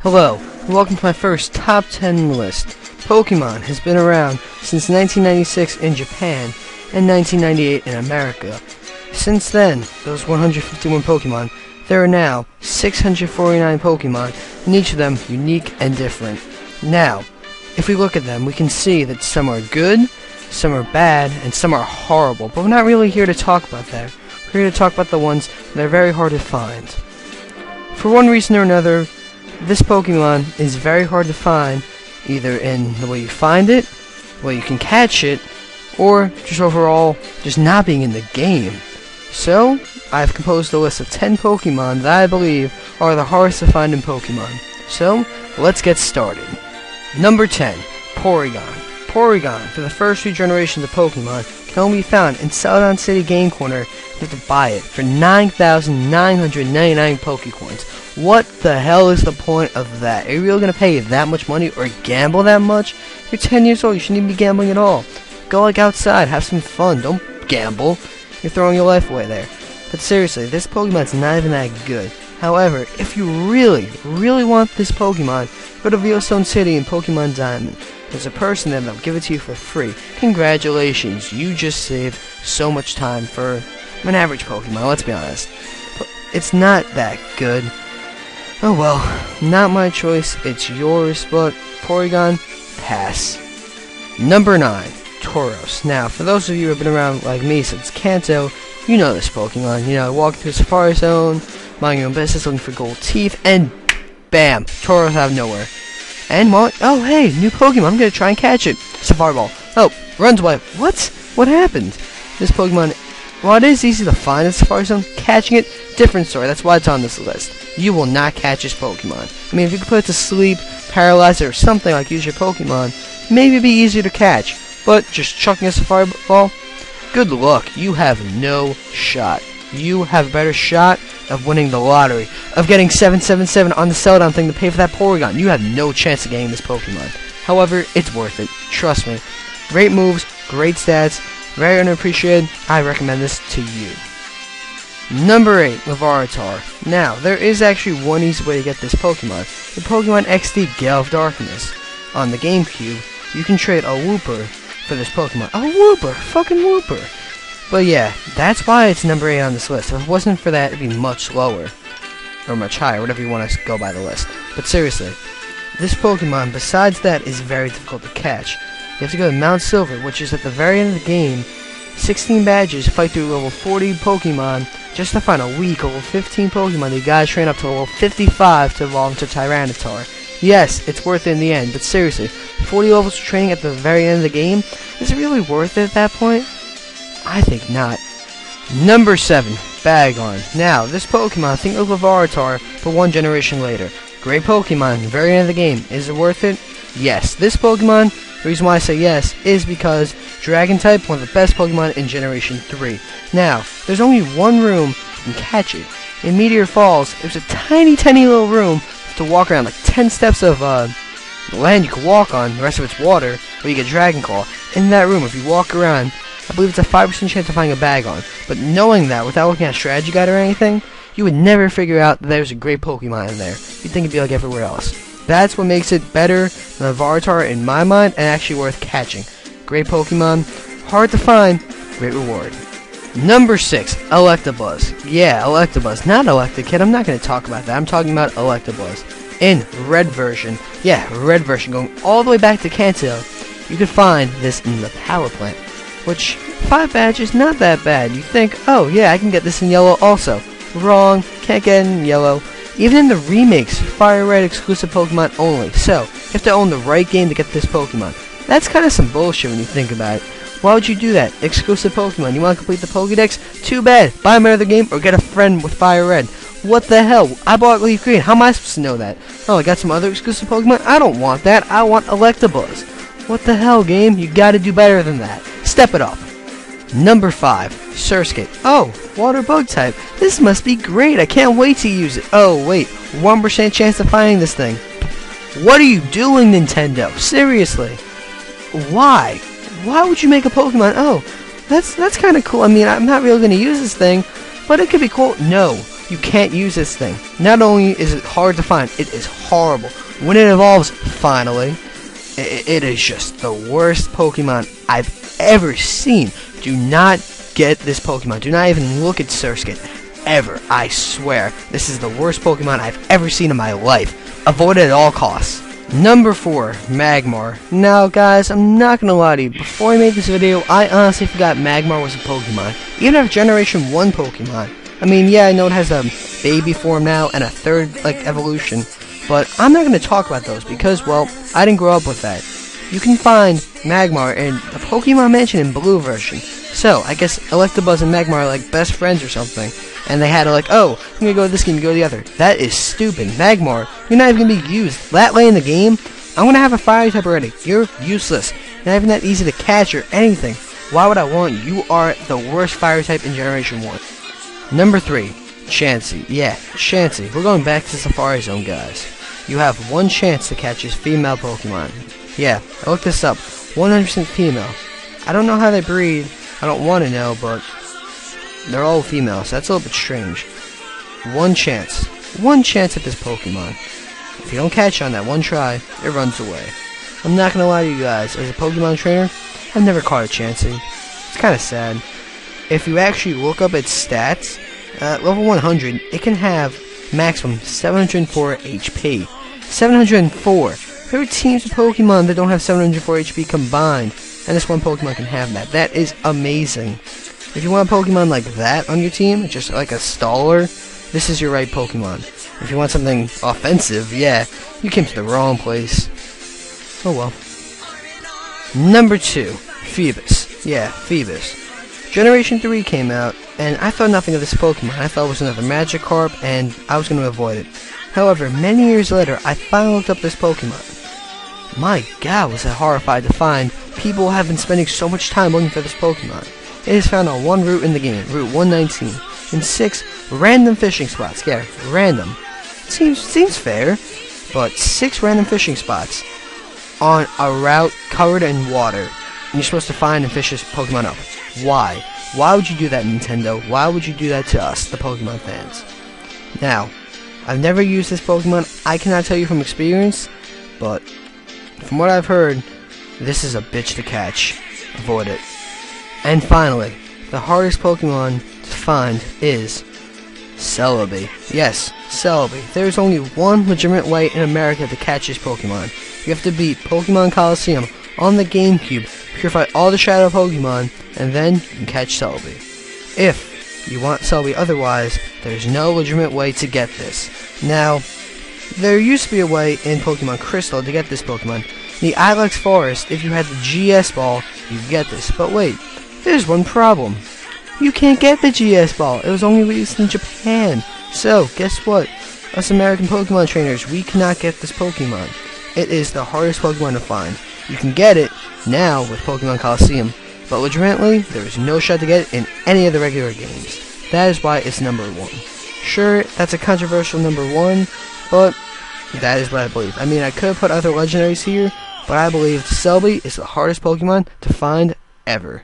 Hello, and welcome to my first top 10 list. Pokemon has been around since 1996 in Japan and 1998 in America. Since then, those 151 Pokemon, there are now 649 Pokemon, and each of them unique and different. Now, if we look at them, we can see that some are good, some are bad, and some are horrible, but we're not really here to talk about that. We're here to talk about the ones that are very hard to find. For one reason or another, this Pokemon is very hard to find, either in the way you find it, the way you can catch it, or just overall, just not being in the game. So, I've composed a list of 10 Pokemon that I believe are the hardest to find in Pokemon. So, let's get started. Number 10, Porygon. Porygon, for the first few generations of Pokemon, can only be found in Celadon City Game Corner. You have to buy it for 9,999 Pokecoins. What the hell is the point of that? Are you really going to pay that much money or gamble that much? You're 10 years old, you shouldn't even be gambling at all. Go outside, have some fun, don't gamble. You're throwing your life away there. But seriously, this Pokemon's not even that good. However, if you really want this Pokemon, go to Veilstone City in Pokemon Diamond. There's a person there that'll give it to you for free. Congratulations, you just saved so much time for an average Pokemon, let's be honest. But it's not that good. Oh well, not my choice, it's yours, but Porygon, pass. Number 9, Taurus. Now, for those of you who have been around like me since Kanto, you know this Pokemon. You know, walking through Safari Zone, minding your own business, looking for gold teeth, and bam, Taurus out of nowhere. And what? Oh hey, new Pokemon, I'm gonna try and catch it. Safari Ball. Oh, runs away. What? What happened? This Pokemon, while it is easy to find in Safari Zone, catching it, different story. That's why it's on this list. You will not catch this Pokemon. I mean, if you could put it to sleep, paralyze it, or something like use your Pokemon, maybe it'd be easier to catch. But just chucking a Safari Ball, good luck. You have no shot. You have a better shot of winning the lottery, of getting 777 on the Celadon thing to pay for that Porygon. You have no chance of getting this Pokemon. However, it's worth it. Trust me. Great moves, great stats, very unappreciated. I recommend this to you. Number 8, Larvitar. Now, there is actually one easy way to get this Pokemon. The Pokemon XD Gale of Darkness. On the GameCube, you can trade a Wooper for this Pokemon. A Wooper! Fucking Wooper! But yeah, that's why it's number 8 on this list. If it wasn't for that, it'd be much lower. Or much higher, whatever you want to go by the list. But seriously, this Pokemon, besides that, is very difficult to catch. You have to go to Mount Silver, which is at the very end of the game. 16 badges, fight through level 40 Pokemon, just to find a weak level 15 Pokemon that you gotta train up to level 55 to evolve into Tyranitar. Yes, it's worth it in the end, but seriously, 40 levels of training at the very end of the game, is it really worth it at that point? I think not. Number 7, Porygon. Now, this Pokemon, think of Larvitar, but one generation later. Great Pokemon, very end of the game. Is it worth it? Yes. This Pokemon, the reason why I say yes, is because Dragon type, one of the best Pokemon in Generation 3. Now, there's only one room you can catch it. In Meteor Falls, there's a tiny little room to walk around, like 10 steps of land you can walk on, the rest of it's water, where you get Dragon Claw. In that room, if you walk around, I believe it's a 5% chance of finding a Porygon. But knowing that, without looking at a strategy guide or anything, you would never figure out that there's a great Pokemon in there. You'd think it'd be like everywhere else. That's what makes it better than Larvitar in my mind, and actually worth catching. Great Pokemon, hard to find, great reward. Number 6, Electabuzz. Yeah, Electabuzz, not Electakid, I'm not going to talk about that, I'm talking about Electabuzz. In Red version, yeah, Red version, going all the way back to Kanto, you could find this in the Power Plant. Which, 5 badges, not that bad. You think, oh yeah, I can get this in Yellow also. Wrong, can't get it in Yellow. Even in the remakes, Fire Red exclusive Pokemon only. So, you have to own the right game to get this Pokemon. That's kind of some bullshit when you think about it. Why would you do that? Exclusive Pokemon. You want to complete the Pokédex? Too bad. Buy another game or get a friend with Fire Red. What the hell? I bought Leaf Green. How am I supposed to know that? Oh, I got some other exclusive Pokemon? I don't want that. I want Electabuzz. What the hell, game? You gotta do better than that. Step it up. Number 5, Surskit. Oh, water bug type. This must be great. I can't wait to use it. Oh, wait. 1% chance of finding this thing. What are you doing, Nintendo? Seriously. Why? Why would you make a Pokemon? Oh, that's kind of cool. I mean, I'm not really going to use this thing, but it could be cool. No. You can't use this thing. Not only is it hard to find, it is horrible. When it evolves, finally, it is just the worst Pokemon I've ever seen. Do not get this Pokemon. Do not even look at Surskit. Ever. I swear. This is the worst Pokemon I've ever seen in my life. Avoid it at all costs. Number 4, Magmar. Now, guys, I'm not gonna lie to you. Before I made this video, I honestly forgot Magmar was a Pokemon. Even a Generation 1 Pokemon. I mean, yeah, I know it has a baby form now and a third, evolution. But I'm not gonna talk about those because, well, I didn't grow up with that. You can find Magmar in a Pokemon Mansion in Blue version. So, I guess Electabuzz and Magmar are like best friends or something. And they had to oh, I'm gonna go to this game, you go to the other. That is stupid. Magmar, you're not even gonna be used. That late in the game, I'm gonna have a fire type already. You're useless. You're not even that easy to catch or anything. Why would I want you? You are the worst fire type in Generation 1. Number 3, Chansey. Yeah, Chansey. We're going back to Safari Zone, guys. You have one chance to catch this female Pokemon. Yeah, I looked this up. 100% female. I don't know how they breed. I don't want to know, but they're all female, so that's a little bit strange. One chance. One chance at this Pokemon. If you don't catch on that one try, it runs away. I'm not gonna lie to you guys, as a Pokemon trainer, I've never caught a Chansey. It's kinda sad. If you actually look up its stats, at level 100, it can have maximum 704 HP. 704! There are teams of Pokemon that don't have 704 HP combined, and this one Pokemon can have that. That is amazing. If you want a Pokemon like that on your team, just like a Staller, this is your right Pokemon. If you want something offensive, yeah, you came to the wrong place. Oh well. Number 2, Phoebus. Yeah, Phoebus. Generation 3 came out, and I thought nothing of this Pokemon. I thought it was another Magikarp, and I was going to avoid it. However, many years later, I finally looked up this Pokemon. My god, was I horrified to find people have been spending so much time looking for this Pokemon. It is found on one route in the game, Route 119, in 6 random fishing spots. Yeah, random. Seems fair, but 6 random fishing spots on a route covered in water. And you're supposed to find and fish this Pokemon up. Why? Why would you do that, Nintendo? Why would you do that to us, the Pokemon fans? Now, I've never used this Pokemon. I cannot tell you from experience, but from what I've heard, this is a bitch to catch. Avoid it. And finally, the hardest Pokemon to find is Celebi. Yes, Celebi. There's only one legitimate way in America to catch this Pokemon. You have to beat Pokemon Coliseum on the GameCube, purify all the Shadow Pokemon, and then you can catch Celebi. If you want Celebi otherwise, there's no legitimate way to get this. Now, there used to be a way in Pokemon Crystal to get this Pokemon. In the Ilex Forest, if you had the GS Ball, you could get this. But wait, there's one problem. You can't get the GS Ball. It was only released in Japan. So, guess what? Us American Pokemon trainers, we cannot get this Pokemon. It is the hardest Pokemon to find. You can get it now with Pokemon Coliseum, but legitimately, there is no shot to get it in any of the regular games. That is why it's number 1. Sure, that's a controversial number 1, but that is what I believe. I mean, I could have put other legendaries here, but I believe Celebi is the hardest Pokemon to find ever.